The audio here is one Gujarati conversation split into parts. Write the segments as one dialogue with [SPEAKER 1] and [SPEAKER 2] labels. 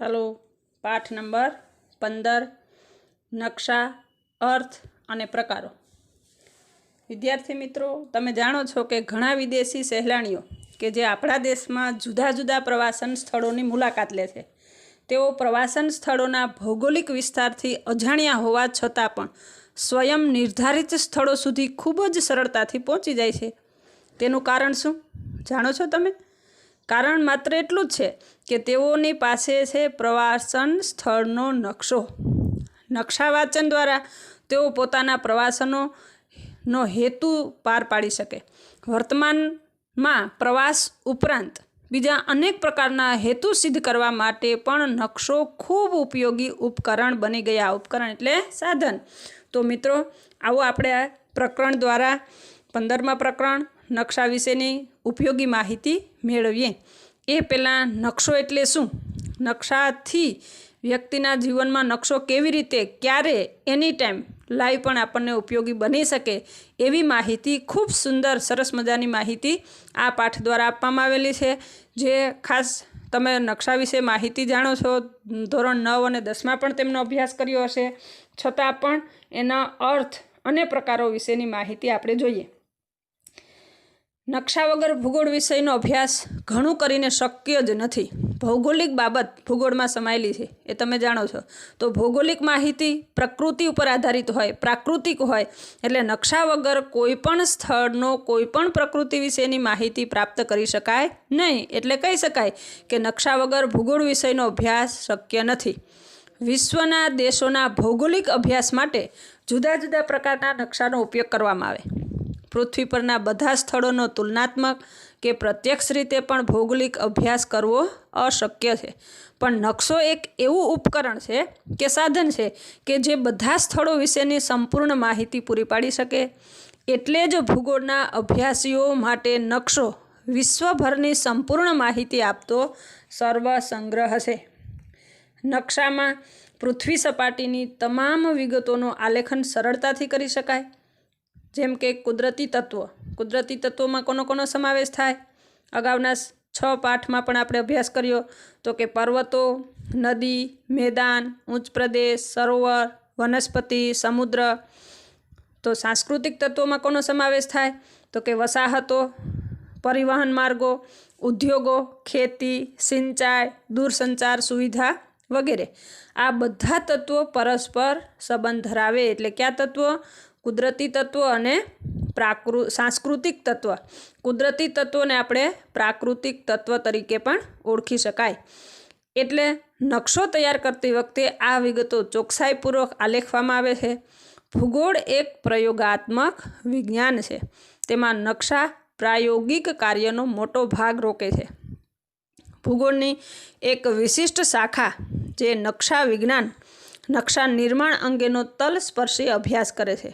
[SPEAKER 1] हेलो पाठ नंबर 15 नक्शा अर्थ અને પ્રકારો। વિદ્યાર્થી મિત્રો, તમે જાણો છો કે ઘણા વિદેશી સહેલાણીઓ કે જે આપણા દેશમાં જુદા જુદા પ્રવાસન સ્થળોની મુલાકાત લે છે, તેઓ પ્રવાસન સ્થળોના ભૌગોલિક વિસ્તારથી અજાણ્યા હોવા છતાં પણ સ્વયં નિર્ધારિત સ્થળો સુધી ખૂબ જ સરળતાથી પહોંચી જાય છે। તેનું કારણ શું જાણો છો તમે? કારણ માત્ર એટલું જ છે કે તેઓની પાસે છે પ્રવાસન સ્થળનો નકશો। નકશા વાંચન દ્વારા તેઓ પોતાના પ્રવાસનનો હેતુ પાર પાડી શકે। વર્તમાનમાં પ્રવાસ ઉપરાંત બીજા અનેક પ્રકારના હેતુ સિદ્ધ કરવા માટે પણ નકશો ખૂબ ઉપયોગી ઉપકરણ બની ગયા। ઉપકરણ એટલે સાધન। તો મિત્રો, આવો આપણે આ પ્રકરણ દ્વારા 15મા પ્રકરણ નકશા વિશેની ઉપયોગી માહિતી મેળવીએ। એ પહેલાં નકશો એટલે શું, નકશાથી વ્યક્તિના જીવનમાં નકશો કેવી રીતે, ક્યારે, એની ટાઈમ લાઈવ પણ આપણને ઉપયોગી બની શકે એવી માહિતી, ખૂબ સુંદર સરસ મજાની માહિતી આ પાઠ દ્વારા આપવામાં આવેલી છે। જે ખાસ તમે નકશા વિશે માહિતી જાણો છો, ધોરણ 9 અને 10માં પણ તેમનો અભ્યાસ કર્યો હશે, છતાં પણ એના અર્થ અને પ્રકારો વિશેની માહિતી આપણે જોઈએ। નકશા વગર ભૂગોળ વિષયનો અભ્યાસ ઘણું કરીને શક્ય જ નથી। ભૌગોલિક બાબત ભૂગોળમાં સમાયેલી છે, એ તમે જાણો છો। તો ભૌગોલિક માહિતી પ્રકૃતિ ઉપર આધારિત હોય, પ્રાકૃતિક હોય, એટલે નકશા વગર કોઈ પણ સ્થળનો કોઈ પણ પ્રકૃતિ વિશેની માહિતી પ્રાપ્ત કરી શકાય નહીં। એટલે કહી શકાય કે નકશા વગર ભૂગોળ વિષયનો અભ્યાસ શક્ય નથી। વિશ્વના દેશોના ભૌગોલિક અભ્યાસ માટે જુદા જુદા પ્રકારના નકશાનો ઉપયોગ કરવામાં આવે। પૃથ્વી પરના બધા સ્થળોનો તુલનાત્મક કે પ્રત્યક્ષ રીતે પણ ભૌગોલિક અભ્યાસ કરવો અશક્ય છે, પણ નકશો એક એવું ઉપકરણ છે કે સાધન છે કે જે બધા સ્થળો વિશેની સંપૂર્ણ માહિતી પૂરી પાડી શકે। એટલે જ ભૂગોળના અભ્યાસીઓ માટે નકશો વિશ્વભરની સંપૂર્ણ માહિતી આપતો સર્વસંગ્રહ છે। નકશામાં પૃથ્વી સપાટીની તમામ વિગતોનું આલેખન સરળતાથી કરી શકાય। જેમ કે કુદરતી તત્વો, કુદરતી તત્વોમાં કોનો કોનો સમાવેશ થાય? અગાઉના 6 પાઠમાં પણ આપણે અભ્યાસ કર્યો તો કે પર્વતો, નદી, મેદાન, ઉચ્ચ પ્રદેશ, સરોવર, વનસ્પતિ, સમુદ્ર। તો સાંસ્કૃતિક તત્વોમાં કોનો સમાવેશ થાય? તો કે વસાહતો, પરિવહન માર્ગો, ઉદ્યોગો, ખેતી, સિંચાઈ, દૂરસંચાર સુવિધા વગેરે। આ બધા તત્વો પરસ્પર સંબંધ ધરાવે। એટલે કયા તત્વો? કુદરતી તત્વો અને સાંસ્કૃતિક તત્વ। કુદરતી તત્વોને આપણે પ્રાકૃતિક તત્વ તરીકે પણ ઓળખી શકાય। એટલે નકશો તૈયાર કરતી વખતે આ વિગતો ચોકસાઈપૂર્વક આલેખવામાં આવે છે। ભૂગોળ એક પ્રયોગાત્મક વિજ્ઞાન છે, તેમાં નકશા પ્રાયોગિક કાર્યનો મોટો ભાગ રોકે છે। ભૂગોળની એક વિશિષ્ટ શાખા જે નકશા વિજ્ઞાન નકશા નિર્માણ અંગેનો તલસ્પર્શી અભ્યાસ કરે છે।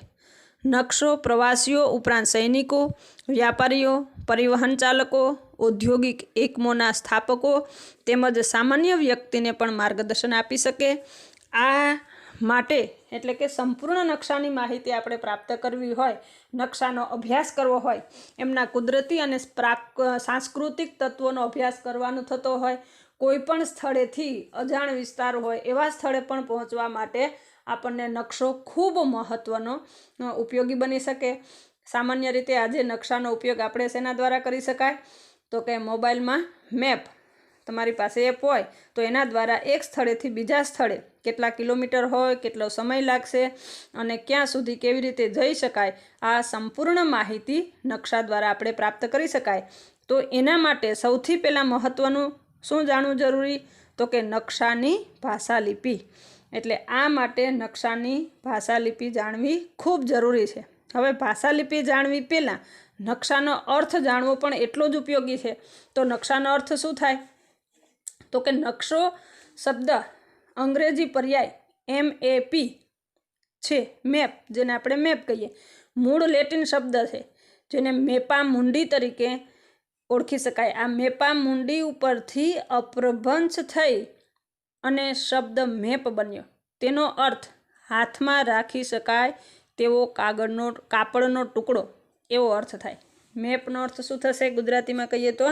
[SPEAKER 1] નકશો પ્રવાસીઓ ઉપરાંત સૈનિકો, વ્યાપારીઓ, પરિવહન ચાલકો, ઔદ્યોગિક એકમોના સ્થાપકો તેમજ સામાન્ય વ્યક્તિને પણ માર્ગદર્શન આપી શકે। આ માટે એટલે કે સંપૂર્ણ નકશાની માહિતી આપણે પ્રાપ્ત કરવી હોય, નકશાનો અભ્યાસ કરવો હોય, એમના કુદરતી અને સાંસ્કૃતિક તત્વોનો અભ્યાસ કરવાનો થતો હોય, કોઈ પણ સ્થળેથી અજાણ વિસ્તાર હોય એવા સ્થળે પણ પહોંચવા માટે આપણને નકશો ખૂબ મહત્ત્વનો ઉપયોગી બની શકે। સામાન્ય રીતે આજે નકશાનો ઉપયોગ આપણે શેના દ્વારા કરી શકાય? તો કે મોબાઈલમાં મેપ, તમારી પાસે એપ હોય તો એના દ્વારા એક સ્થળેથી બીજા સ્થળે કેટલા કિલોમીટર હોય, કેટલો સમય લાગશે અને ક્યાં સુધી કેવી રીતે જઈ શકાય, આ સંપૂર્ણ માહિતી નકશા દ્વારા આપણે પ્રાપ્ત કરી શકાય। તો એના માટે સૌથી પહેલાં મહત્ત્વનું શું જાણવું જરૂરી? તો કે નકશાની ભાષા લિપિ। એટલે આ માટે નકશાની ભાષા લિપિ જાણવી ખૂબ જરૂરી છે। હવે ભાષા લિપિ જાણવી પહેલાં નકશાનો અર્થ જાણવો પણ એટલો જ ઉપયોગી છે। તો નકશાનો અર્થ શું થાય? તો કે નકશો શબ્દ અંગ્રેજી પર્યાય MAP છે, મેપ, જેને આપણે મેપ કહીએ, મૂળ લેટિન શબ્દ છે જેને મેપા મુંડી તરીકે ઓળખી શકાય। આ મેપા મુંડી ઉપરથી અપભ્રંશ થઈ અને શબ્દ મેપ બન્યો। તેનો અર્થ હાથમાં રાખી શકાય તેવો કાપડનો ટુકડો, એવો અર્થ થાય। મેપનો અર્થ શું થશે ગુજરાતીમાં કહીએ તો?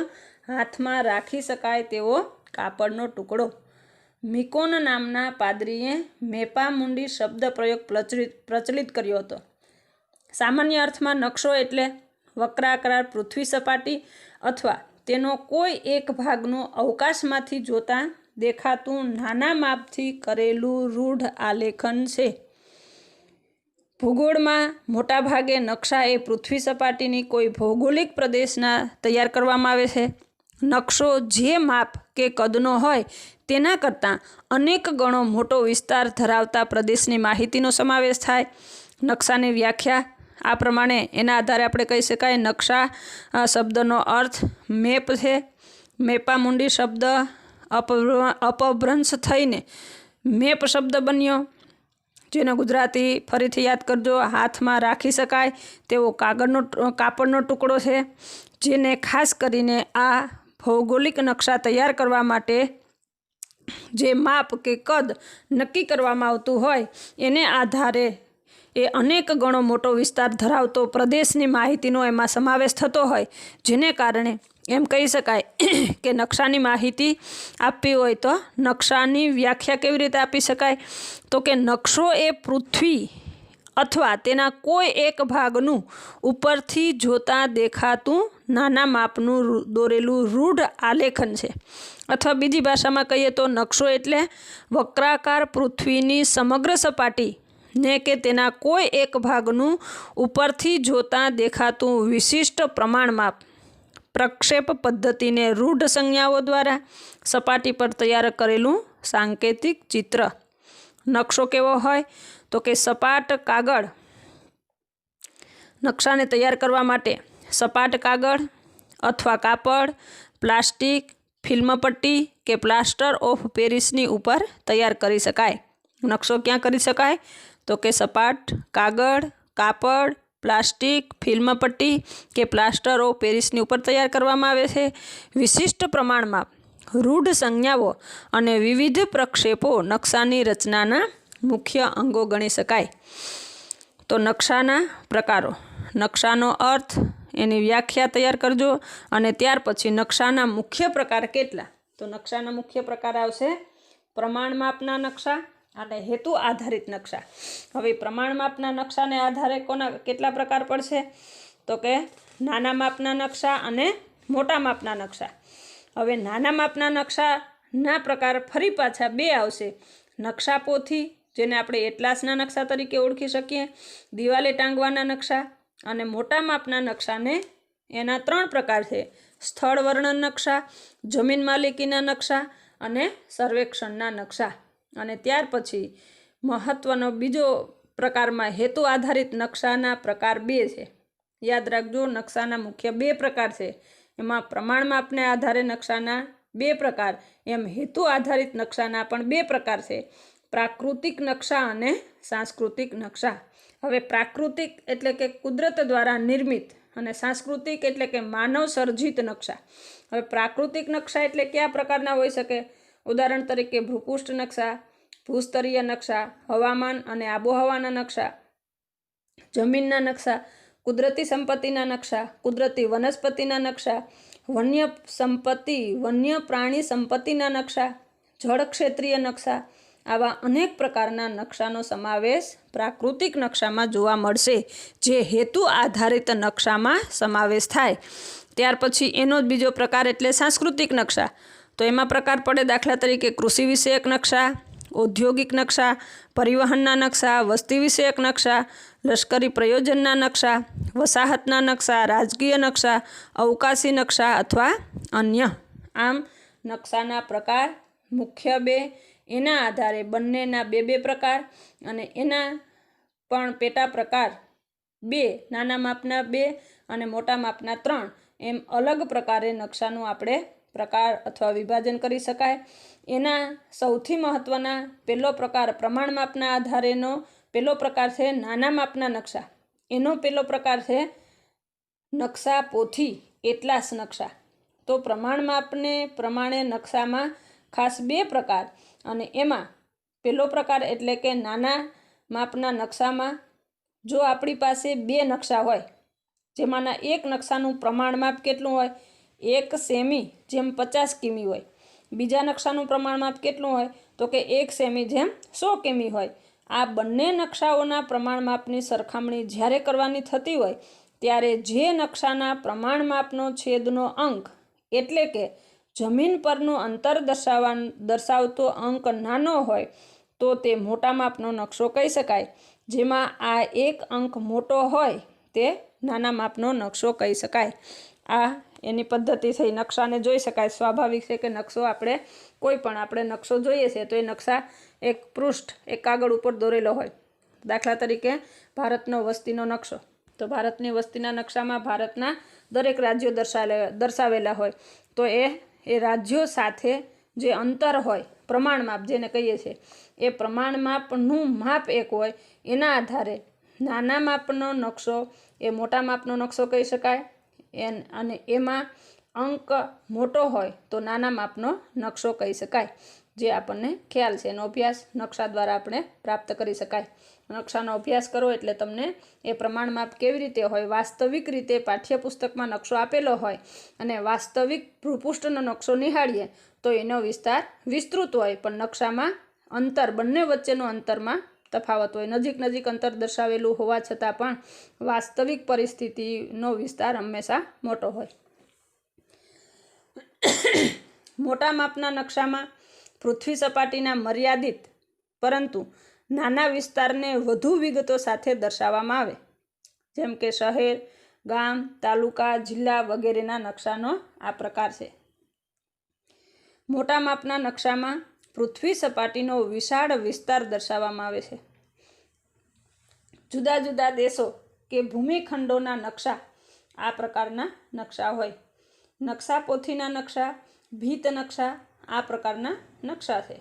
[SPEAKER 1] હાથમાં રાખી શકાય તેવો કાપડનો ટુકડો। મિકોન નામના પાદરીએ મેપામુંડી શબ્દ પ્રયોગ પ્રચલિત કર્યો હતો. સામાન્ય અર્થમાં નકશો એટલે વક્રાકાર પૃથ્વી સપાટી અથવા તેનો કોઈ એક ભાગનું અવકાશમાંથી જોતા દેખાતું નાના માપથી કરેલું રૂઢ આલેખન છે. ભૂગોળમાં મોટાભાગે નકશા એ પૃથ્વી સપાટીની કોઈ ભૌગોલિક પ્રદેશના તૈયાર કરવામાં આવે છે. નકશો જે માપ કે કદનો હોય તેના કરતાં અનેક ગણો મોટો વિસ્તાર ધરાવતા પ્રદેશની માહિતીનો સમાવેશ થાય. નકશાની વ્યાખ્યા આ પ્રમાણે એના આધારે આપણે કહી શકાય. નકશા શબ્દનો અર્થ મેપ છે. મેપામુંડી શબ્દ અપભ્રંશ થઈને મેપ શબ્દ બન્યો, જેનો ગુજરાતી ફરીથી યાદ કરજો, હાથમાં રાખી શકાય તેવો કાપડનો ટુકડો છે, જેને ખાસ કરીને આ ભૌગોલિક નકશા તૈયાર કરવા માટે જે માપ કે કદ નક્કી કરવામાં આવતું હોય એને આધારે એ અનેક ગણો મોટો વિસ્તાર ધરાવતો પ્રદેશની માહિતીનો એમાં સમાવેશ થતો હોય, જેને કારણે એમ કહી શકાય કે નકશાની માહિતી આપવી હોય તો નકશાની વ્યાખ્યા કેવી રીતે આપી શકાય? તો કે નકશો એ પૃથ્વી અથવા તેના કોઈ એક ભાગનું ઉપરથી જોતાં દેખાતું નાના માપનું દોરેલું રૂઢ આલેખન છે. અથવા બીજી ભાષામાં કહીએ તો નકશો એટલે વક્રાકાર પૃથ્વીની સમગ્ર સપાટી ને કે તેના કોઈ એક ભાગનું ઉપરથી જોતાં દેખાતું વિશિષ્ટ પ્રમાણમાપ પ્રક્ષેપ પદ્ધતિને રૂઢ સંજ્ઞાઓ દ્વારા સપાટી પર તૈયાર કરેલું સાંકેતિક ચિત્ર. નકશો કેવો હોય? તો કે સપાટ કાગળ. નકશાને તૈયાર કરવા માટે સપાટ કાગળ અથવા કાપડ, પ્લાસ્ટિક, ફિલ્મ પટ્ટી કે પ્લાસ્ટર ઓફ પેરિસની ઉપર તૈયાર કરી શકાય. નકશો ક્યાં કરી શકાય? તો કે સપાટ કાગળ, કાપડ, પ્લાસ્ટિક, ફિલ્મ પટ્ટી કે પ્લાસ્ટર ઓફ પેરિસની ઉપર તૈયાર કરવામાં આવે છે. વિશિષ્ટ પ્રમાણમાં રૂઢ સંજ્ઞાઓ અને વિવિધ પ્રક્ષેપો નકશાની રચનાના મુખ્ય અંગો ગણી શકાય. તો નકશાના પ્રકારો, નકશાનો અર્થ, એની વ્યાખ્યા તૈયાર કરજો અને ત્યાર પછી નકશાના મુખ્ય પ્રકાર કેટલા? તો નકશાના મુખ્ય પ્રકાર આવશે પ્રમાણ માપના નકશા અને હેતુ આધારિત નકશા. હવે પ્રમાણ માપના નકશાને આધારે કેટલા પ્રકાર પડશે? તો કે નાના માપના નકશા અને મોટા માપના નકશા. હવે નાના માપના નકશાના પ્રકાર ફરી પાછા બે આવશે. નકશા પોથી, જેને આપણે એટલાસના નકશા તરીકે ઓળખી શકીએ, દિવાલે ટાંગવાના નકશા, અને મોટા માપના નકશાને એના 3 પ્રકાર છે: સ્થળ વર્ણન નકશા, જમીન માલિકીના નકશા અને સર્વેક્ષણના નકશા. અને ત્યાર પછી મહત્વનો બીજો પ્રકારમાં હેતુ આધારિત નકશાના પ્રકાર 2 છે. યાદ રાખજો, નકશાના મુખ્ય 2 પ્રકાર છે. એમાં પ્રમાણ માપને આધારે નકશાના 2 પ્રકાર, એમ હેતુ આધારિત નકશાના પણ 2 પ્રકાર છે: પ્રાકૃતિક નકશા અને સાંસ્કૃતિક નકશા. હવે પ્રાકૃતિક એટલે કે કુદરત દ્વારા નિર્મિત અને સાંસ્કૃતિક એટલે કે માનવ સર્જિત નકશા. હવે પ્રાકૃતિક નકશા એટલે કયા પ્રકારના હોઈ શકે? ઉદાહરણ તરીકે ભૂપૃષ્ઠ નકશા, ભૂસ્તરીય નકશા, હવામાન અને આબોહવાના નકશા, જમીનના નકશા, કુદરતી સંપત્તિના નકશા, કુદરતી વનસ્પતિના નકશા, વન્ય સંપત્તિ, વન્ય પ્રાણી સંપત્તિના નકશા, જળ ક્ષેત્રીય નકશા. આવા અનેક પ્રકારના નકશાનો સમાવેશ પ્રાકૃતિક નકશામાં જોવા મળશે, જે હેતુ આધારિત નકશામાં સમાવેશ થાય. ત્યાર પછી એનો જ બીજો પ્રકાર એટલે સાંસ્કૃતિક નકશા. તો એમાં પ્રકાર પડે, દાખલા તરીકે કૃષિ વિષયક નકશા, ઔદ્યોગિક નકશા, પરિવહનના નકશા, વસ્તી વિષયક નકશા, લશ્કરી પ્રયોજનના નકશા, વસાહતના નકશા, રાજકીય નકશા, અવકાશી નકશા અથવા અન્ય. આમ નકશાના પ્રકાર મુખ્ય 2, એના આધારે બંનેના 2 પ્રકાર અને એના પણ પેટા પ્રકાર 2, નાના માપના 2 અને મોટા માપના 3, એમ અલગ પ્રકારે નકશાનું આપણે પ્રકાર અથવા વિભાજન કરી શકાય. એના સૌથી મહત્ત્વના પહેલો પ્રકાર પ્રમાણ માપના આધારેનો પહેલો પ્રકાર છે નાના માપના નકશા. એનો પહેલો પ્રકાર છે નકશા પોથી, એટલાસ નકશા. તો પ્રમાણ માપને પ્રમાણે નકશામાં ખાસ 2 પ્રકાર, અને એમાં પહેલો પ્રકાર એટલે કે નાના માપના નકશામાં જો આપણી પાસે 2 નકશા હોય, જેમાંના એક નકશાનું પ્રમાણ માપ કેટલું હોય? 1 સેમી, જેમ 50 કિમી હોય. બીજા નકશાનું પ્રમાણ માપ કેટલું હોય તો કે 1 સેમી જેમ 100 કિમી હોય. આ બંને નકશાઓના પ્રમાણ માપની સરખામણી જ્યારે કરવાની થતી હોય ત્યારે જે નકશાના પ્રમાણ માપનો છેદનો અંક એટલે કે જમીન પરનું અંતર દર્શાવતો અંક નાનો હોય તો તે મોટા માપનો નકશો કહી શકાય. જેમાં આ એક અંક મોટો હોય તે નાના માપનો નકશો કહી શકાય. આ એની પદ્ધતિ થઈ. નકશાને જોઈ શકાય. સ્વાભાવિક છે કે નકશો આપણે નકશો જોઈએ છે તો એ નકશા એક પૃષ્ઠ એક કાગળ ઉપર દોરેલો હોય. દાખલા તરીકે ભારતનો વસ્તીનો નકશો, તો ભારતની વસ્તીના નકશામાં ભારતના દરેક રાજ્યો દર્શાવેલા હોય. તો એ રાજ્યો સાથે જે અંતર હોય, પ્રમાણ માપ જેને કહીએ છીએ, એ પ્રમાણ માપનું માપ એક હોય. એના આધારે નાના માપનો નકશો એ મોટા માપનો નકશો કહી શકાય. અને એમાં અંક મોટો હોય તો નાના માપનો નકશો કહી શકાય. જે આપણને ખ્યાલ છે એનો અભ્યાસ નકશા દ્વારા આપણે પ્રાપ્ત કરી શકાય. નકશાનો અભ્યાસ કરો એટલે તમને એ પ્રમાણ માપ કેવી રીતે હોય, વાસ્તવિક રીતે પાઠ્યપુસ્તકમાં નકશો આપેલો હોય અને વાસ્તવિક ભૂપૃષ્ઠનો નકશો નિહાળીએ તો એનો વિસ્તાર વિસ્તૃત હોય, પણ નકશામાં અંતર, બંને વચ્ચેનો અંતરમાં તફાવત હોય. નજીક અંતર દર્શાવેલું હોવા છતાં પણ વાસ્તવિક પરિસ્થિતિનો વિસ્તાર હંમેશા મોટો હોય. મોટા માપના નકશામાં પૃથ્વી સપાટીના મર્યાદિત પરંતુ નાના વિસ્તારને વધુ વિગતો સાથે દર્શાવવામાં આવે. જેમ કે શહેર, ગામ, તાલુકા, જિલ્લા વગેરેના નકશાનો આ પ્રકાર છે. મોટા માપના નકશામાં પૃથ્વી સપાટીનો વિશાળ વિસ્તાર દર્શાવવામાં આવે છે. જુદા જુદા દેશો કે ભૂમિખંડોના નકશા આ પ્રકારના નકશા હોય. નકશા પોથીના નકશા, ભીત નકશા આ પ્રકારના નકશા છે.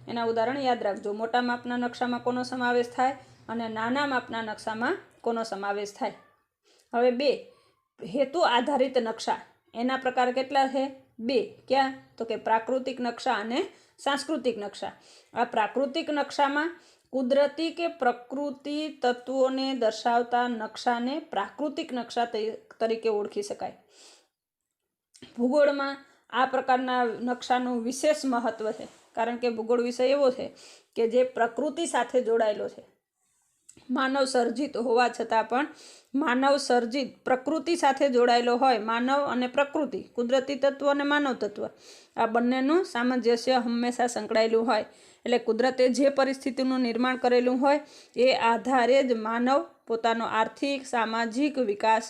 [SPEAKER 1] એના ઉદાહરણ યાદ રાખજો. મોટા માપના નકશામાં કોનો સમાવેશ થાય અને નાના માપના નકશામાં કોનો સમાવેશ થાય. હવે 2 હેતુ આધારિત નકશા, એના પ્રકાર કેટલા છે? 2. ક્યાં? તો કે પ્રાકૃતિક નકશા અને સાંસ્કૃતિક નકશા. આ પ્રાકૃતિક નકશામાં કુદરતી કે પ્રકૃતિ તત્વોને દર્શાવતા નકશાને પ્રાકૃતિક નકશા તરીકે ઓળખી શકાય. ભૂગોળમાં આ પ્રકારના નકશાનું વિશેષ મહત્વ છે, કારણ કે ભૂગોળ વિષય એવો છે કે જે પ્રકૃતિ સાથે જોડાયેલો છે. માનવ સર્જિત હોવા છતાં પણ માનવ સર્જિત પ્રકૃતિ સાથે જોડાયેલો હોય. માનવ અને પ્રકૃતિ, કુદરતી તત્વ અને માનવ તત્વ, આ બંનેનું સામંજસ્ય હંમેશા સંકળાયેલું હોય. એટલે કુદરતે જે પરિસ્થિતિનું નિર્માણ કરેલું હોય એ આધારે જ માનવ પોતાનો આર્થિક, સામાજિક વિકાસ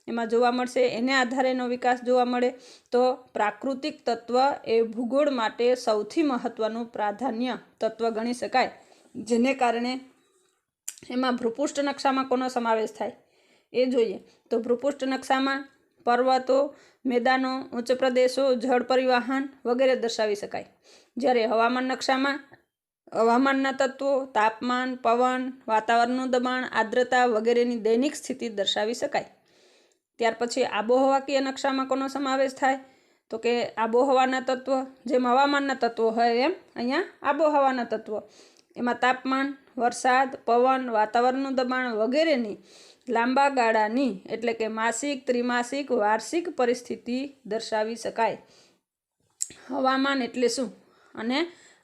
[SPEAKER 1] એમાં જોવા મળશે. એને આધારે એનો વિકાસ જોવા મળે. તો પ્રાકૃતિક તત્વ એ ભૂગોળ માટે સૌથી મહત્વનું પ્રાધાન્ય તત્વ ગણી શકાય. જેને કારણે એમાં ભૂપૃષ્ઠ નકશામાં કોનો સમાવેશ થાય એ જોઈએ. તો ભૂપૃષ્ઠ નકશામાં પર્વતો, મેદાનો, ઉચ્ચ પ્રદેશો, જળ પરિવહન વગેરે દર્શાવી શકાય. જ્યારે હવામાન નકશામાં હવામાનના તત્વો, તાપમાન, પવન, વાતાવરણનું દબાણ, આર્દ્રતા વગેરેની દૈનિક સ્થિતિ દર્શાવી શકાય. ત્યાર પછી આબોહવાકીય નકશામાં કોનો સમાવેશ થાય તો કે આબોહવાના તત્વો. જેમ હવામાનના તત્વો હોય એમ અહીંયા આબોહવાના તત્વો. એમાં તાપમાન, વરસાદ, પવન, વાતાવરણનું દબાણ વગેરેની લાંબા ગાળાની એટલે કે માસિક, ત્રિમાસિક, વાર્ષિક પરિસ્થિતિ દર્શાવી શકાય. હવામાન એટલે શું અને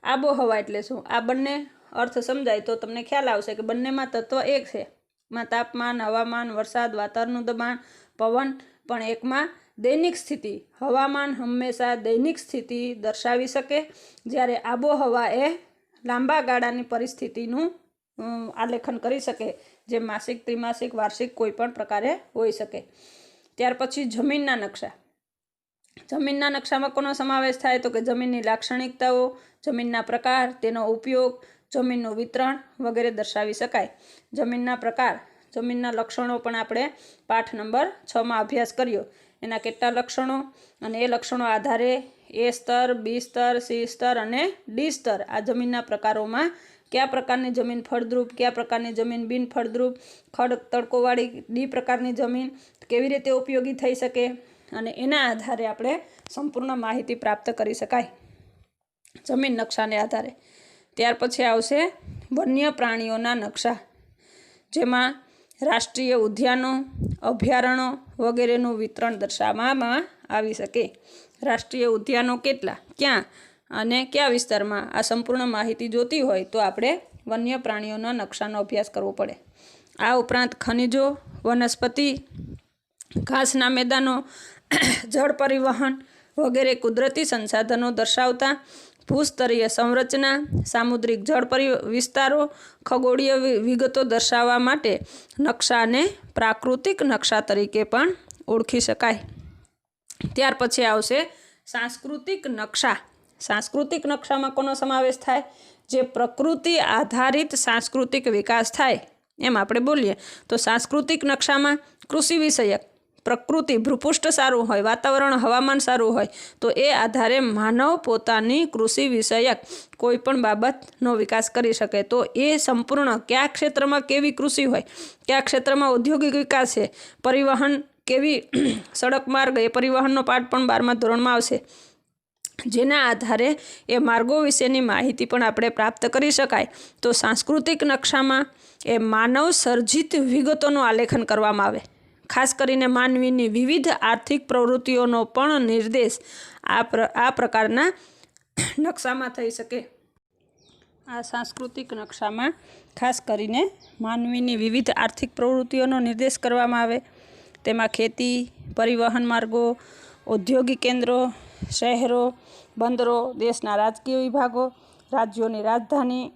[SPEAKER 1] આબોહવા એટલે શું, આ બંને અર્થ સમજાય તો તમને ખ્યાલ આવશે કે બંનેમાં તત્વ એક છે. એમાં તાપમાન, હવામાન, વરસાદ, વાતાવરણનું દબાણ, પવન, પણ એકમાં દૈનિક સ્થિતિ. હવામાન હંમેશા દૈનિક સ્થિતિ દર્શાવી શકે, જ્યારે આબોહવા એ લાંબા ગાળાની પરિસ્થિતિનું આલેખન કરી શકે, જે માસિક, ત્રિમાસિક, વાર્ષિક કોઈ પણ પ્રકારે હોઈ શકે. ત્યાર પછી જમીનના નકશા. જમીનના નકશામાં કોનો સમાવેશ થાય તો કે જમીનની લાક્ષણિકતાઓ, જમીનના પ્રકાર, તેનો ઉપયોગ, જમીનનું વિતરણ વગેરે દર્શાવી શકાય. જમીનના પ્રકાર, જમીનના લક્ષણો પણ આપણે પાઠ નંબર 6માં અભ્યાસ કર્યો. એના કેટલા લક્ષણો અને એ લક્ષણો આધારે A સ્તર, B સ્તર, C સ્તર અને D સ્તર આ જમીનના પ્રકારોમાં કયા પ્રકારની જમીન ફળદ્રુપ, કયા પ્રકારની જમીન બિન ફળદ્રુપ, ખડ તડકોવાળી D પ્રકારની જમીન કેવી રીતે ઉપયોગી થઈ શકે, અને એના આધારે આપણે સંપૂર્ણ માહિતી પ્રાપ્ત કરી શકાય જમીન નકશાને આધારે. ત્યાર પછી આવશે વન્ય પ્રાણીઓના નકશા, જેમાં રાષ્ટ્રીય ઉદ્યાનો, અભયારણ્યો વગેરેનું વિતરણ દર્શાવવામાં આવી શકે. રાષ્ટ્રીય ઉદ્યાનો કેટલા, ક્યાં અને કયા વિસ્તારમાં આ સંપૂર્ણ માહિતી જોતી હોય તો આપણે વન્ય પ્રાણીઓના નકશાનો અભ્યાસ કરવો પડે. આ ઉપરાંત ખનિજો, વનસ્પતિ, ઘાસના મેદાનો, જળ પરિવહન વગેરે કુદરતી સંસાધનો દર્શાવતા ભૂસ્તરીય સંરચના, સામુદ્રિક જળ વિસ્તારો, ખગોળીય વિગતો દર્શાવવા માટે નકશાને પ્રાકૃતિક નકશા તરીકે પણ ઓળખી શકાય. ત્યાર પછી આવશે સાંસ્કૃતિક નકશા. સાંસ્કૃતિક નકશામાં કોનો સમાવેશ થાય? જે પ્રકૃતિ આધારિત સાંસ્કૃતિક વિકાસ થાય એમ આપણે બોલીએ તો સાંસ્કૃતિક નકશામાં કૃષિ વિષયક, પ્રકૃતિ ભૂપૃષ્ઠ સારું હોય, વાતાવરણ હવામાન સારું હોય તો એ આધારે માનવ પોતાની કૃષિ વિષયક કોઈ પણ બાબતનો વિકાસ કરી શકે. તો એ સંપૂર્ણ કયા ક્ષેત્રમાં કેવી કૃષિ હોય, કયા ક્ષેત્રમાં ઔદ્યોગિક વિકાસ છે, પરિવહન કેવી સડક માર્ગ, એ પરિવહનનો પાઠ પણ 12મા ધોરણમાં આવશે. જેના આધારે એ માર્ગો વિશેની માહિતી પણ આપણે પ્રાપ્ત કરી શકાય. તો સાંસ્કૃતિક નકશામાં એ માનવ સર્જિત વિગતોનું આલેખન કરવામાં આવે. ખાસ કરીને માનવીની વિવિધ આર્થિક પ્રવૃત્તિઓનો પણ નિર્દેશ આ પ્રકારના નકશામાં થઈ શકે. આ સાંસ્કૃતિક નકશામાં ખાસ કરીને માનવીની વિવિધ આર્થિક પ્રવૃત્તિઓનો નિર્દેશ કરવામાં આવે. તેમાં ખેતી, પરિવહન માર્ગો, ઔદ્યોગિક કેન્દ્રો, શહેરો, બંદરો, દેશના રાજકીય વિભાગો, રાજ્યોની રાજધાની,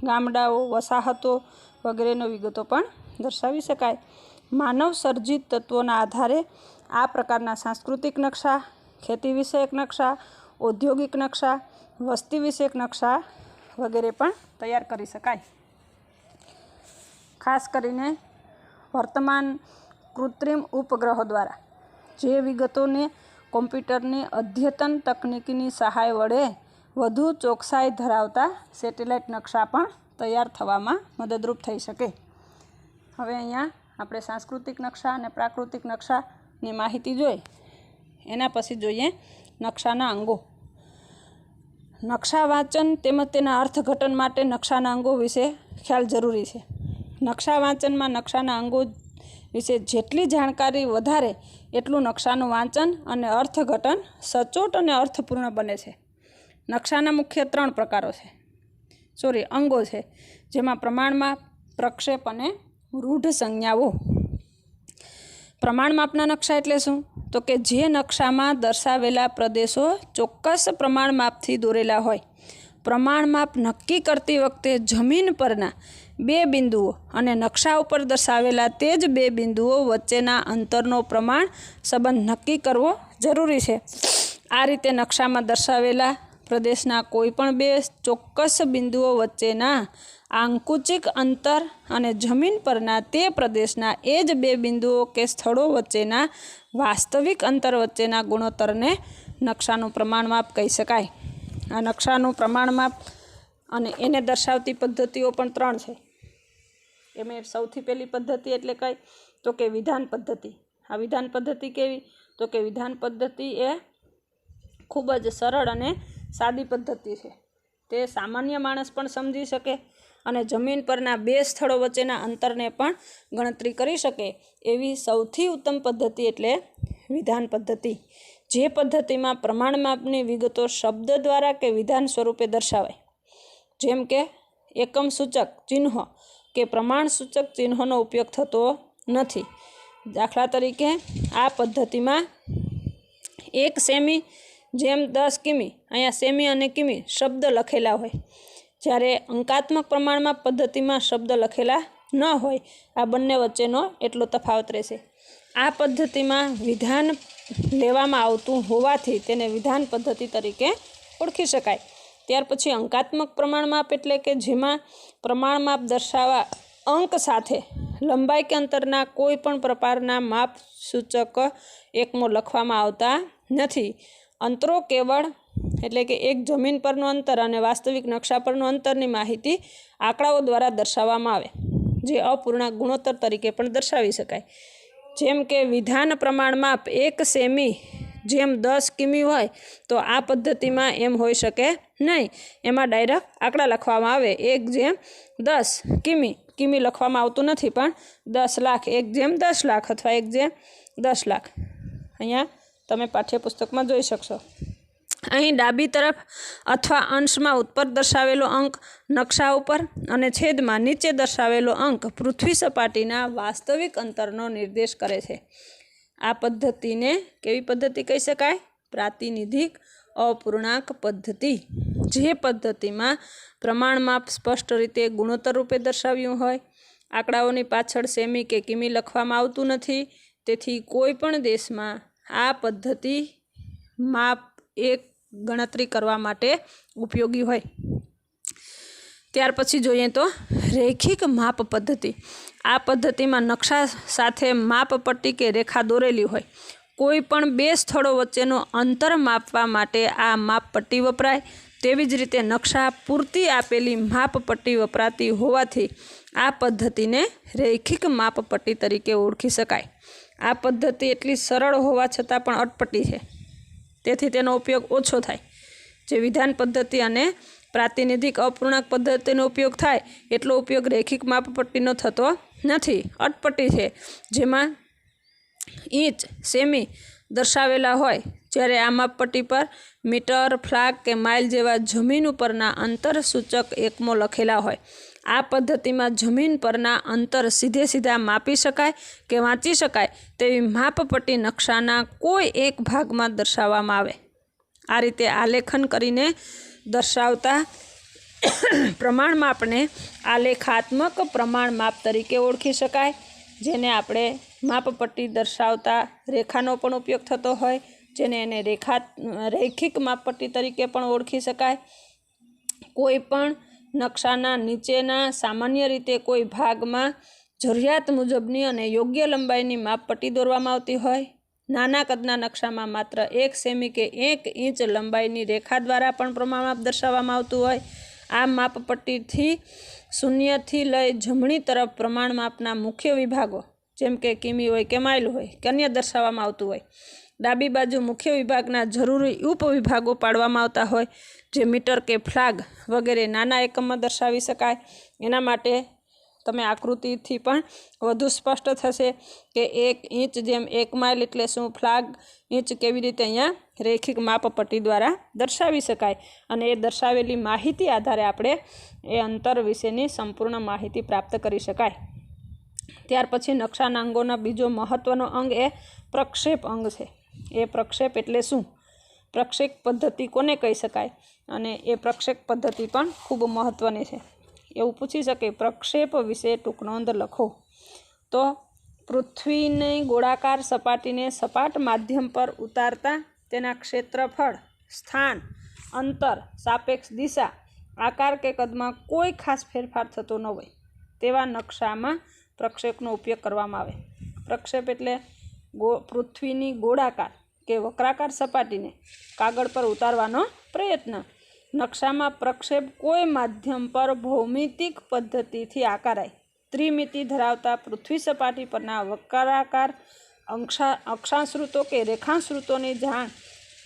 [SPEAKER 1] ગામડાઓ, વસાહતો વગેરેનો વિગતો પણ દર્શાવી શકાય. માનવ સર્જિત તત્વોના આધારે આ પ્રકારના સાંસ્કૃતિક નકશા, ખેતી વિષયક નકશા, ઔદ્યોગિક નકશા, વસ્તી વિષયક નકશા વગેરે પણ તૈયાર કરી શકાય. ખાસ કરીને વર્તમાન કૃત્રિમ ઉપગ્રહો દ્વારા જે વિગતોને કોમ્પ્યુટરની અદ્યતન તકનીકની સહાય વડે વધુ ચોકસાઈ ધરાવતા સેટેલાઇટ નકશા પણ તૈયાર થવામાં મદદરૂપ થઈ શકે. હવે અહીંયા આપણે સાંસ્કૃતિક નકશા અને પ્રાકૃતિક નકશાની માહિતી જોઈ. એના પછી જોઈએ નકશાના અંગો. નકશા વાંચન તેમજ તેના અર્થઘટન માટે નકશાના અંગો વિશે ખ્યાલ જરૂરી છે. નકશા વાંચનમાં નકશાના અંગો વિશે જેટલી જાણકારી વધારે એટલું નકશાનું વાંચન અને અર્થઘટન સચોટ અને અર્થપૂર્ણ બને છે. નકશાના મુખ્ય 3 પ્રકારો છે, અંગો છે, જેમાં પ્રમાણમાપ, પ્રક્ષેપ અને રૂઢ સંજ્ઞાઓ. પ્રમાણમાપના નકશા એટલે શું? તો કે જે નકશામાં દર્શાવેલા પ્રદેશો ચોક્કસ પ્રમાણમાપથી દોરેલા હોય. પ્રમાણમાપ નક્કી કરતી વખતે જમીન પરના 2 બિંદુઓ અને નકશા ઉપર દર્શાવેલા તે જ 2 બિંદુઓ વચ્ચેના અંતરનો પ્રમાણ સંબંધ નક્કી કરવો જરૂરી છે. આ રીતે નકશામાં દર્શાવેલા પ્રદેશના કોઈ પણ 2 ચોક્કસ બિંદુઓ વચ્ચેના આંકુચિક અંતર અને જમીન પરના તે પ્રદેશના એ જ 2 બિંદુઓ કે સ્થળો વચ્ચેના વાસ્તવિક અંતર વચ્ચેના ગુણોત્તરને નકશાનું પ્રમાણમાપ કહી શકાય. આ નકશાનું પ્રમાણમાપ અને એને દર્શાવતી પદ્ધતિઓ પણ 3 છે. એમાં સૌથી પહેલી પદ્ધતિ એટલે કઈ? તો કે વિધાન પદ્ધતિ. આ વિધાન પદ્ધતિ કેવી? તો કે વિધાન પદ્ધતિ એ ખૂબ જ સરળ અને સાદી પદ્ધતિ છે. તે સામાન્ય માણસ પણ સમજી શકે અને જમીન પરના 2 સ્થળો વચ્ચેના અંતરને પણ ગણતરી કરી શકે એવી સૌથી ઉત્તમ પદ્ધતિ એટલે વિધાન પદ્ધતિ. જે પદ્ધતિમાં પ્રમાણમાપની વિગતો શબ્દ દ્વારા કે વિધાન સ્વરૂપે દર્શાવાય. જેમ કે એકમ સૂચક ચિહ્નો કે પ્રમાણ સૂચક ચિહ્નોનો ઉપયોગ થતો નથી. દાખલા તરીકે આ પદ્ધતિમાં 1 સેમી જેમ 10 કિમી, અહીંયા સેમી અને કિમી શબ્દ લખેલા હોય. જ્યારે અંકાત્મક પ્રમાણમાં પદ્ધતિમાં શબ્દ લખેલા ન હોય. આ બંને વચ્ચેનો એટલો તફાવત રહેશે. આ પદ્ધતિમાં વિધાન લેવામાં આવતું હોવાથી તેને વિધાન પદ્ધતિ તરીકે ઓળખી શકાય. ત્યાર પછી અંકાત્મક પ્રમાણમાપ એટલે કે જેમાં પ્રમાણમાપ દર્શાવવા અંક સાથે લંબાઈ કે અંતરના કોઈ પણ પ્રકારના માપ સૂચક એકમો લખવામાં આવતા નથી. અંતરો કેવળ એટલે કે એક જમીન પરનું અંતર અને વાસ્તવિક નકશા પરનું અંતરની માહિતી આંકડાઓ દ્વારા દર્શાવવામાં આવે, જે અપૂર્ણાંક ગુણોત્તર તરીકે પણ દર્શાવી શકાય. જેમ કે વિધાન પ્રમાણમાપ 1 સેમી જેમ 10 કિમી હોય તો આ પદ્ધતિમાં એમ હોઈ શકે નહીં. એમાં ડાયરેક્ટ આંકડા લખવામાં આવે. 1/10 કિમી લખવામાં આવતું નથી, પણ 10 લાખ 1/10 લાખ અથવા 1/10 લાખ અહીંયા તમે પાઠ્યપુસ્તકમાં જોઈ શકશો. અહીં ડાબી તરફ અથવા અંશમાં ઉપર દર્શાવેલો અંક નકશા ઉપર અને છેદમાં નીચે દર્શાવેલો અંક પૃથ્વી સપાટીના વાસ્તવિક અંતરનો નિર્દેશ કરે છે. આ પદ્ધતિને કેવી પદ્ધતિ કહી શકાય? પ્રાતિનિધિક અપૂર્ણાંક પદ્ધતિ. જે પદ્ધતિમાં પ્રમાણમાપ સ્પષ્ટ રીતે ગુણોત્તર રૂપે દર્શાવ્યું હોય, આંકડાઓની પાછળ સેમી કે કિમી લખવામાં આવતું નથી. તેથી કોઈ પણ દેશમાં આ પદ્ધતિ માપ એક ગણતરી કરવા માટે ઉપયોગી હોય. ત્યાર પછી જોઈએ તો રૈખિક માપ પદ્ધતિ. આ પદ્ધતિમાં નકશા સાથે માપપટ્ટી કે રેખા દોરેલી હોય. કોઈ પણ બે સ્થળો વચ્ચેનું અંતર માપવા માટે આ માપપટ્ટી વપરાય. તેવી જ રીતે નકશા પૂરતી આપેલી માપપટ્ટી વપરાતી હોવાથી આ પદ્ધતિને રૈખિક માપપટ્ટી તરીકે ઓળખી શકાય. આ પદ્ધતિ એટલી સરળ હોવા છતાં પણ અટપટી છે, તેથી તેનો ઉપયોગ ઓછો થાય. જે વિધાન પદ્ધતિ અને પ્રાતિનિધિક અપૂર્ણાંક પદ્ધતિનો ઉપયોગ થાય એટલો ઉપયોગ રૈખિક માપપટ્ટીનો થતો નથી. અટપટી છે, જેમાં ઇંચ, સેમી દર્શાવેલા હોય, જ્યારે આ માપપટ્ટી પર મીટર, ફ્લાગ કે માઇલ જેવા જમીન ઉપરના અંતર સૂચક એકમો લખેલા હોય. આ પદ્ધતિમાં જમીન પરના અંતર સીધા માપી શકાય કે વાંચી શકાય તેવી માપપટ્ટી નકશાના કોઈ એક ભાગમાં દર્શાવવામાં આવે. આ રીતે આલેખન કરીને દર્શાવતા પ્રમાણમાપને આલેખાત્મક પ્રમાણમાપ તરીકે ઓળખી શકાય. જેને આપણે માપપટ્ટી દર્શાવતા રેખાનો પણ ઉપયોગ થતો હોય, જેને એને રૈખિક માપપટ્ટી તરીકે પણ ઓળખી શકાય. કોઈ પણ નકશાના નીચેના સામાન્ય રીતે કોઈ ભાગમાં જરૂરિયાત મુજબની અને યોગ્ય લંબાઈની માપપટ્ટી દોરવામાં આવતી હોય. નાના કદના નકશામાં માત્ર 1 સેમી કે 1 ઇંચ લંબાઈની રેખા દ્વારા પણ પ્રમાણમાપ દર્શાવવામાં આવતું હોય. આ માપપટ્ટીથી શૂન્યથી લઈ જમણી તરફ પ્રમાણમાપના મુખ્ય વિભાગો, જેમ કે કિમી હોય કે માઇલ હોય કે અન્ય દર્શાવવામાં આવતું હોય. ડાબી બાજુ મુખ્ય વિભાગના જરૂરી ઉપવિભાગો પાડવામાં આવતા હોય, જે મીટર કે ફ્લાગ વગેરે નાના એકમમાં દર્શાવી શકાય. એના માટે તમે આકૃતિથી પણ વધુ સ્પષ્ટ થશે કે 1 ઇંચ જેમ 1 માઇલ એટલે શું, ફ્લાગ ઇંચ કેવી રીતે અહીંયા રૈખિક માપપટ્ટી દ્વારા દર્શાવી શકાય. અને એ દર્શાવેલી માહિતી આધારે આપણે એ અંતર વિશેની સંપૂર્ણ માહિતી પ્રાપ્ત કરી શકાય. ત્યાર પછી નકશાના અંગોના બીજો મહત્ત્વનો અંગ એ પ્રક્ષેપ અંગ છે. એ પ્રક્ષેપ એટલે શું, પ્રક્ષેપ પદ્ધતિ કોને કહી શકાય, અને એ પ્રક્ષેપ પદ્ધતિ પણ ખૂબ મહત્ત્વની છે. એવું પૂછી શકે પ્રક્ષેપ વિશે ટૂંક નોંધ લખો. તો પૃથ્વીની ગોળાકાર સપાટીને સપાટ માધ્યમ પર ઉતારતા તેના ક્ષેત્રફળ, સ્થાન, અંતર, સાપેક્ષ દિશા, આકાર કે કદમાં કોઈ ખાસ ફેરફાર થતો ન હોય તેવા નકશામાં પ્રક્ષેપનો ઉપયોગ કરવામાં આવે. પ્રક્ષેપ એટલે પૃથ્વીની ગોળાકાર કે વક્રાકાર સપાટીને કાગળ પર ઉતારવાનો પ્રયત્ન. નકશામાં પ્રક્ષેપ કોઈ માધ્યમ પર ભૌમિતિક પદ્ધતિથી આકારાય. ત્રિમિતિ ધરાવતા પૃથ્વી સપાટી પરના વક્રાકાર અક્ષાંશૃતો કે રેખાંશૃતોની જાણ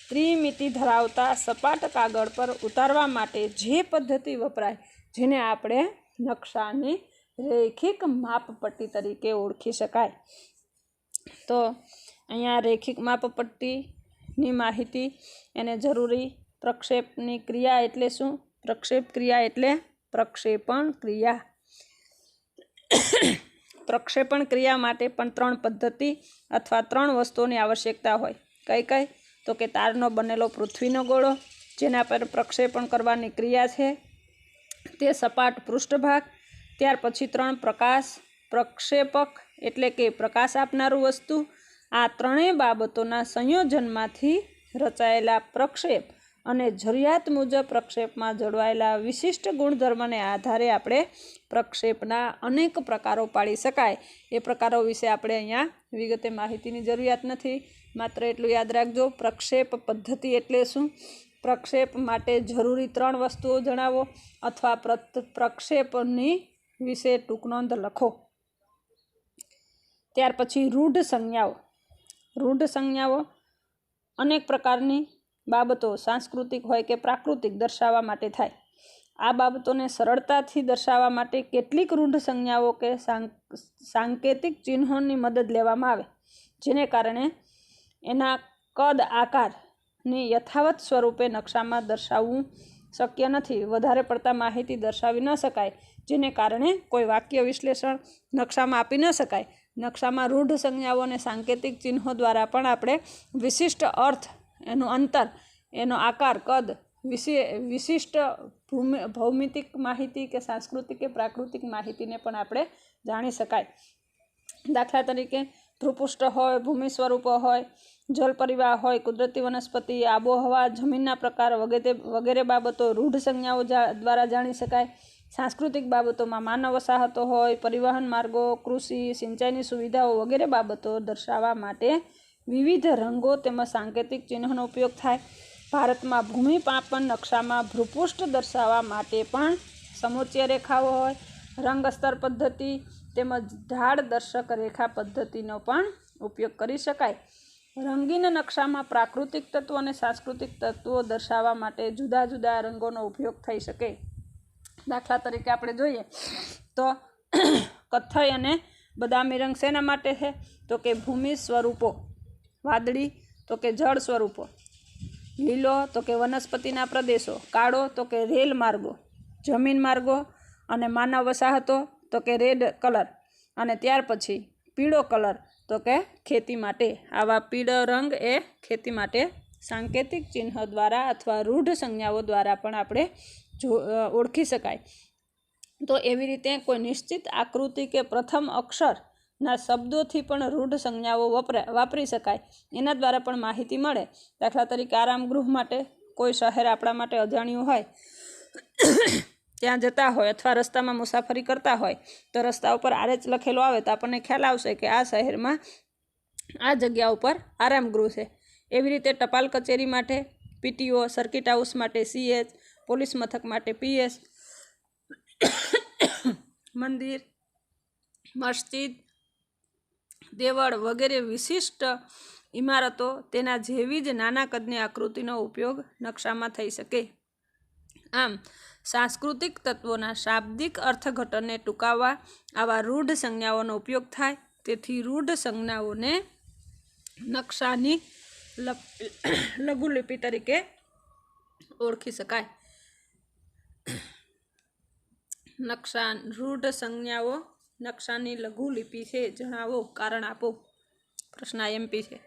[SPEAKER 1] ત્રિમિતિ ધરાવતા સપાટ કાગળ પર ઉતારવા માટે જે પદ્ધતિ વપરાય, જેને આપણે નકશાની રૈખિક માપપટ્ટી તરીકે ઓળખી શકાય. તો અહીંયા રૈખિક માપપટ્ટીની માહિતી, એને જરૂરી પ્રક્ષેપની ક્રિયા એટલે શું, પ્રક્ષેપ ક્રિયા એટલે પ્રક્ષેપણ ક્રિયા. પ્રક્ષેપણ ક્રિયા માટે પણ 3 પદ્ધતિ અથવા 3 વસ્તુઓની આવશ્યકતા હોય. કઈ કઈ? તો કે તારનો બનેલો પૃથ્વીનો ગોળો, જેના પર પ્રક્ષેપણ કરવાની ક્રિયા છે, તે સપાટ પૃષ્ઠભાગ. ત્યાર પછી 3 પ્રકાશ પ્રક્ષેપક એટલે કે પ્રકાશ આપનારું વસ્તુ. આ ત્રણેય બાબતોના સંયોજનમાંથી રચાયેલા પ્રક્ષેપ અને જરૂરિયાત મુજબ પ્રક્ષેપમાં જળવાયેલા વિશિષ્ટ ગુણધર્મને આધારે આપણે પ્રક્ષેપના અનેક પ્રકારો પાડી શકાય. એ પ્રકારો વિશે આપણે અહીંયા વિગતે માહિતીની જરૂરિયાત નથી. માત્ર એટલું યાદ રાખજો, પ્રક્ષેપ પદ્ધતિ એટલે શું, પ્રક્ષેપ માટે જરૂરી 3 વસ્તુઓ જણાવો, અથવા પ્રક્ષેપની વિશે ટૂંક નોંધ લખો. ત્યાર પછી રૂઢ સંજ્ઞાઓ. રૂઢ સંજ્ઞાઓ અનેક પ્રકારની બાબતો સાંસ્કૃતિક હોય કે પ્રાકૃતિક દર્શાવવા માટે થાય. આ બાબતોને સરળતાથી દર્શાવવા માટે કેટલીક રૂઢ સંજ્ઞાઓ કે સાંકેતિક ચિહ્નોની મદદ લેવામાં આવે, જેને કારણે એના કદ, આકાર, ની યથાવત સ્વરૂપે નકશામાં દર્શાવવું શક્ય નથી. વધારે પડતા માહિતી દર્શાવી ન શકાય, જેને કારણે કોઈ વાક્ય વિશ્લેષણ નકશામાં આપી ન શકાય. નકશામાં રૂઢ સંજ્ઞાઓ અને સાંકેતિક ચિહ્નો દ્વારા પણ આપણે વિશિષ્ટ અર્થ, એનું અંતર, એનો આકાર, કદ, વિશિષ્ટ ભૌમિતિક માહિતી કે સાંસ્કૃતિક કે પ્રાકૃતિક માહિતીને પણ આપણે જાણી શકાય. દાખલા તરીકે ભૂપૃષ્ઠ હોય, ભૂમિ સ્વરૂપો હોય, જલ પરિવાહ હોય, કુદરતી વનસ્પતિ, આબોહવા, જમીનના પ્રકાર વગેરે બાબતો રૂઢ સંજ્ઞાઓ દ્વારા જાણી શકાય. સાંસ્કૃતિક બાબતોમાં માનવ વસાહતો હોય, પરિવહન માર્ગો, કૃષિ, સિંચાઈની સુવિધાઓ વગેરે બાબતો દર્શાવવા માટે વિવિધ રંગો તેમજ સાંકેતિક ચિહ્નોનો ઉપયોગ થાય. ભારતમાં ભૂમિમાપન નકશામાં ભૂપૃષ્ઠ દર્શાવવા માટે પણ સમોચ્ચ રેખાઓ હોય, રંગ સ્તર પદ્ધતિ તેમજ ઢાળ દર્શક રેખા પદ્ધતિનો પણ ઉપયોગ કરી શકાય. રંગીન નકશામાં પ્રાકૃતિક તત્વો અને સાંસ્કૃતિક તત્વો દર્શાવવા માટે જુદા જુદા રંગોનો ઉપયોગ થઈ શકે. દાખલા તરીકે આપણે જોઈએ તો કથ્થઈ અને બદામી રંગ શેના માટે છે? તો કે ભૂમિ સ્વરૂપો, વાદળી તો કે જળ સ્વરૂપો, લીલો તો કે વનસ્પતિના પ્રદેશો, કાળો તો કે રેલ માર્ગો, જમીન માર્ગો અને માનવ વસાહતો તો કે રેડ કલર, અને ત્યાર પછી પીળો કલર તો કે ખેતી માટે. આવા પીળો રંગ એ ખેતી માટે સાંકેતિક ચિહ્ન દ્વારા અથવા રૂઢ સંજ્ઞાઓ દ્વારા પણ આપણે ઓળખી શકાય. તો એવી રીતે કોઈ નિશ્ચિત આકૃતિ કે પ્રથમ અક્ષરના શબ્દોથી પણ રૂઢ સંજ્ઞાઓ વાપરી શકાય. એના દ્વારા પણ માહિતી મળે. દાખલા તરીકે આરામ ગૃહ માટે કોઈ શહેર આપણા માટે અજાણ્યું હોય, ત્યાં જતા હોય અથવા રસ્તામાં મુસાફરી કરતા હોય તો રસ્તા ઉપર RH લખેલો આવે તો આપણને ખ્યાલ આવશે કે આ શહેરમાં આ જગ્યા ઉપર આરામ ગૃહ છે. એવી રીતે ટપાલ કચેરી માટે PTO, સર્કિટ હાઉસ માટે CH, પોલીસ મથક માટે PS, મંદિર, મસ્જિદ, દેવળ વગેરે વિશિષ્ટ ઇમારતો તેના જેવી જ નાના કદની આકૃતિનો ઉપયોગ નકશામાં થઈ શકે. આમ સાંસ્કૃતિક તત્વોના શાબ્દિક અર્થઘટનને ટૂંકાવવા આવા રૂઢ સંજ્ઞાઓનો ઉપયોગ થાય. તેથી રૂઢ સંજ્ઞાઓને નકશાની લઘુલિપિ તરીકે ઓળખી શકાય. રૂઢ સંજ્ઞાઓ નકશાની લઘુલિપિ છે, જણાવો, કારણ આપો. પ્રશ્ન MP છે.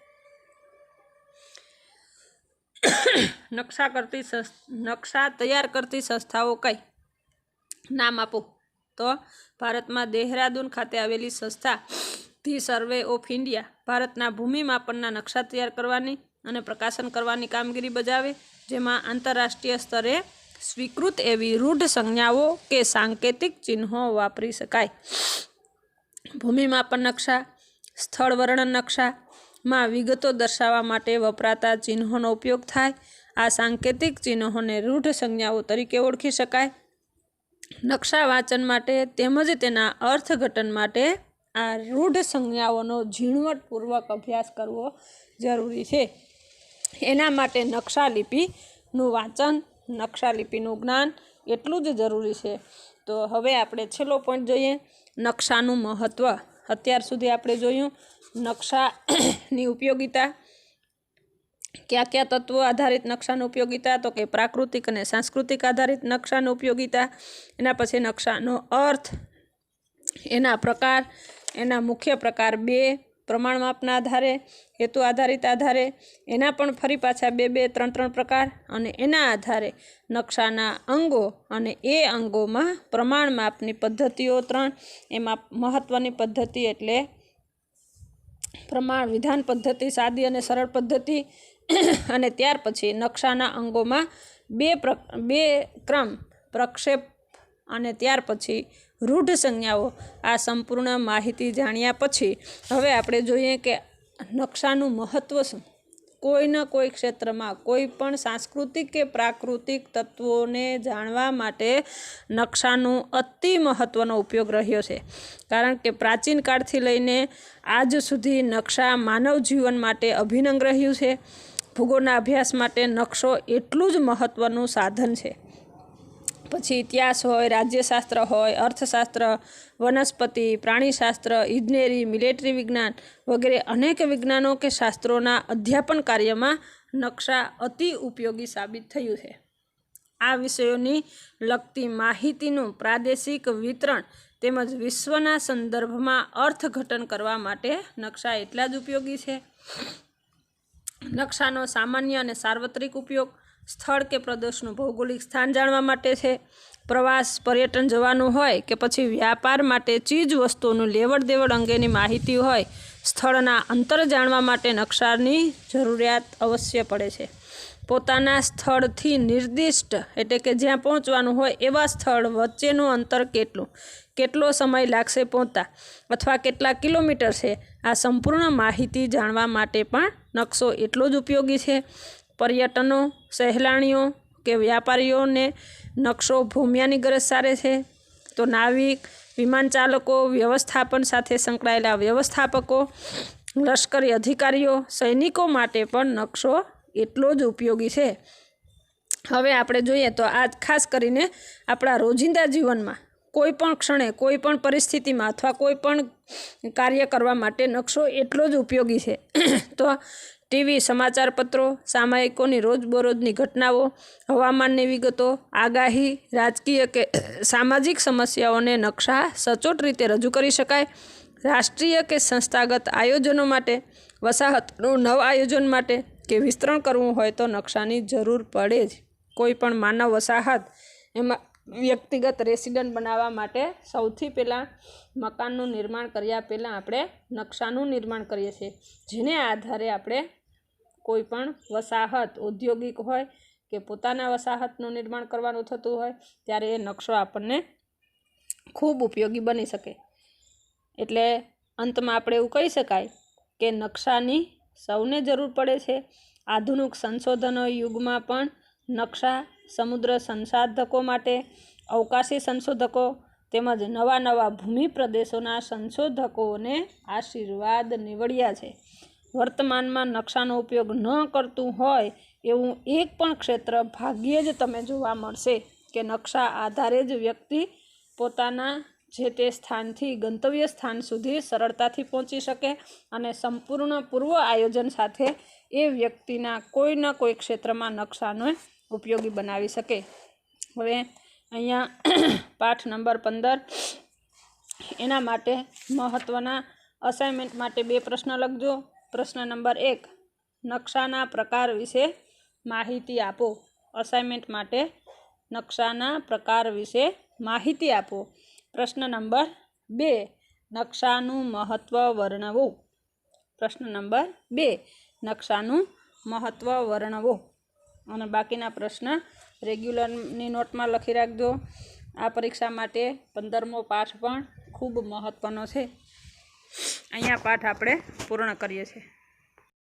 [SPEAKER 1] નકશા તૈયાર કરતી સંસ્થાઓ કઈ? નામ આપો. તો ભારતમાં દેહરાદૂન ખાતે આવેલી સંસ્થા ધી સર્વે ઓફ ઇન્ડિયા ભારતના ભૂમિ માપનના નકશા તૈયાર કરવાની અને પ્રકાશન કરવાની કામગીરી બજાવે, જેમાં આંતરરાષ્ટ્રીય સ્તરે સ્વીકૃત એવી રૂઢ સંજ્ઞાઓ કે સાંકેતિક ચિહ્નો વાપરી શકાય. ભૂમિ માપન નકશા, સ્થળ વર્ણન નકશામાં વિગતો દર્શાવવા માટે વપરાતા ચિહ્નોનો ઉપયોગ થાય. આ સાંકેતિક ચિહ્નોને રૂઢ સંજ્ઞાઓ તરીકે ઓળખી શકાય. નકશા વાંચન માટે તેમજ તેના અર્થઘટન માટે આ રૂઢ સંજ્ઞાઓનો ઝીણવટપૂર્વક અભ્યાસ કરવો જરૂરી છે. એના માટે નકશા લિપિનું વાંચન, નકશા લિપિનું જ્ઞાન એટલું જ જરૂરી છે. તો હવે આપણે છેલ્લો પોઈન્ટ જોઈએ, નકશાનું મહત્ત્વ. અત્યાર સુધી આપણે જોયું નકશાની ઉપયોગિતા, કયા કયા તત્વો આધારિત નકશાની ઉપયોગિતા, તો કે પ્રાકૃતિક અને સાંસ્કૃતિક આધારિત નકશાની ઉપયોગિતા. એના પછી નકશાનો અર્થ, એના પ્રકાર, એના મુખ્ય પ્રકાર 2, પ્રમાણ માપના આધારે, હેતુ આધારિત આધારે, એના પણ ફરી પાછા 2, 3 પ્રકાર, અને એના આધારે નકશાના અંગો અને એ અંગોમાં પ્રમાણ માપની પદ્ધતિઓ 3. એમાં મહત્ત્વની પદ્ધતિ એટલે પ્રમાણ વિધાન પદ્ધતિ, સાદી અને સરળ પદ્ધતિ. અને ત્યાર પછી નકશાના અંગોમાં 2 ક્રમ, પ્રક્ષેપ અને ત્યાર પછી રૂઢ સંજ્ઞાઓ. આ સંપૂર્ણ માહિતી જાણ્યા પછી હવે આપણે જોઈએ કે નકશાનું મહત્ત્વ શું. કોઈના કોઈ ક્ષેત્રમાં કોઈ પણ સાંસ્કૃતિક કે પ્રાકૃતિક તત્વોને જાણવા માટે નકશાનું અતિ મહત્ત્વનો ઉપયોગ રહ્યો છે. કારણ કે પ્રાચીન કાળથી લઈને આજ સુધી નકશા માનવ જીવન માટે અભિન્ન રહ્યું છે. ભૂગોળના અભ્યાસ માટે નકશો એટલું જ મહત્ત્વનું સાધન છે. પછી ઇતિહાસ હોય, રાજ્યશાસ્ત્ર હોય, અર્થશાસ્ત્ર, વનસ્પતિ, પ્રાણીશાસ્ત્ર, ઇજનેરી, મિલિટરી વિજ્ઞાન વગેરે અનેક વિજ્ઞાનો કે શાસ્ત્રોના અધ્યાપન કાર્યમાં નકશા અતિ ઉપયોગી સાબિત થયું છે. આ વિષયોની લગતી માહિતીનું પ્રાદેશિક વિતરણ તેમજ વિશ્વના સંદર્ભમાં અર્થઘટન કરવા માટે નકશા એટલા જ ઉપયોગી છે. નકશાનો સામાન્ય અને સાર્વત્રિક ઉપયોગ સ્થળ કે પ્રદેશનું ભૌગોલિક સ્થાન જાણવા માટે છે. પ્રવાસ પર્યટન જવાનું હોય કે પછી વ્યાપાર માટે ચીજ વસ્તુઓનું લેવડ દેવડ અંગેની માહિતી હોય, સ્થળના અંતર જાણવા માટે નકશાની જરૂરિયાત અવશ્ય પડે છે. પોતાના સ્થળથી નિર્દિષ્ટ એટલે કે જ્યાં પહોંચવાનું હોય એવા સ્થળ વચ્ચેનું અંતર કેટલો સમય લાગશે પહોંચતા અથવા કેટલા કિલોમીટર છે, આ સંપૂર્ણ માહિતી જાણવા માટે પણ નકશો એટલો જ ઉપયોગી છે. પર્યટનો સહેલાણીઓ કે વ્યાપારીઓને નકશો ભૂમિયાની ગરજ સારે છે, તો નાવિક, વિમાન ચાલકો, વ્યવસ્થાપન સાથે સંકળાયેલા વ્યવસ્થાપકો, લશ્કરી અધિકારીઓ, સૈનિકો માટે પણ નકશો એટલો જ ઉપયોગી છે. હવે આપણે જોઈએ તો આ ખાસ કરીને આપણા રોજિંદા જીવનમાં કોઈ પણ ક્ષણે કોઈ પણ પરિસ્થિતિમાં અથવા કોઈ પણ કાર્ય કરવા માટે નકશો એટલો જ ઉપયોગી છે. તો ટીવી, સમાચાર પત્રો, સામયિકોની રોજબરોજની ઘટનાઓ, હવામાનની વિગતો, આગાહી, રાજકીય કે સામાજિક સમસ્યાઓને નકશા સચોટ રીતે રજૂ કરી શકાય. રાષ્ટ્રીય કે સંસ્થાગત આયોજનો માટે, વસાહતનું નવ આયોજન માટે કે વિસ્તરણ કરવું હોય તો નકશાની જરૂર પડે જ. કોઈ પણ માનવ વસાહત એમાં વ્યક્તિગત રેસિડન્ટ બનાવવા માટે સૌથી પહેલાં મકાનનું નિર્માણ કર્યા પહેલાં આપણે નકશાનું નિર્માણ કરીએ છીએ, જેને આધારે આપણે કોઈ પણ વસાહત ઔદ્યોગિક હોય કે પોતાના વસાહતનું નિર્માણ કરવાનું થતું હોય ત્યારે એ નકશો આપણને ખૂબ ઉપયોગી બની શકે. એટલે અંતમાં આપણે એવું કહી શકાય કે નકશાની સૌને જરૂર પડે છે. આધુનિક સંશોધનો યુગમાં પણ નકશા સમુદ્ર સંશોધકો માટે, અવકાશી સંશોધકો તેમજ નવા ભૂમિ પ્રદેશોના સંશોધકોને આશીર્વાદ નીવડ્યા છે. વર્તમાનમાં નકશાનો ઉપયોગ ન કરતું હોય એવું એક પણ ક્ષેત્ર ભાગ્યે જ તમે જોવા મળશે કે નકશા આધારે જ વ્યક્તિ પોતાના જે તે સ્થાનથી ગંતવ્ય સ્થાન સુધી સરળતાથી પહોંચી શકે અને સંપૂર્ણ પૂર્વ આયોજન સાથે એ વ્યક્તિના કોઈના કોઈ ક્ષેત્રમાં નકશાનો ઉપયોગી બનાવી શકે. હવે અહીંયા પાઠ નંબર 15 એના માટે મહત્ત્વના અસાઇનમેન્ટ માટે 2 પ્રશ્ન લખજો. પ્રશ્ન નંબર 1, નકશાના પ્રકાર વિશે માહિતી આપો. અસાઇનમેન્ટ માટે નકશાના પ્રકાર વિશે માહિતી આપો. પ્રશ્ન નંબર 2, નકશાનું મહત્ત્વ વર્ણવો. પ્રશ્ન નંબર 2, નકશાનું મહત્ત્વ વર્ણવો. અને બાકીના પ્રશ્ન રેગ્યુલરની નોટમાં લખી રાખજો. આ પરીક્ષા માટે 15મો પાઠ પણ ખૂબ મહત્ત્વનો છે. અહીંયા પાઠ આપણે પૂર્ણ કરીએ છીએ.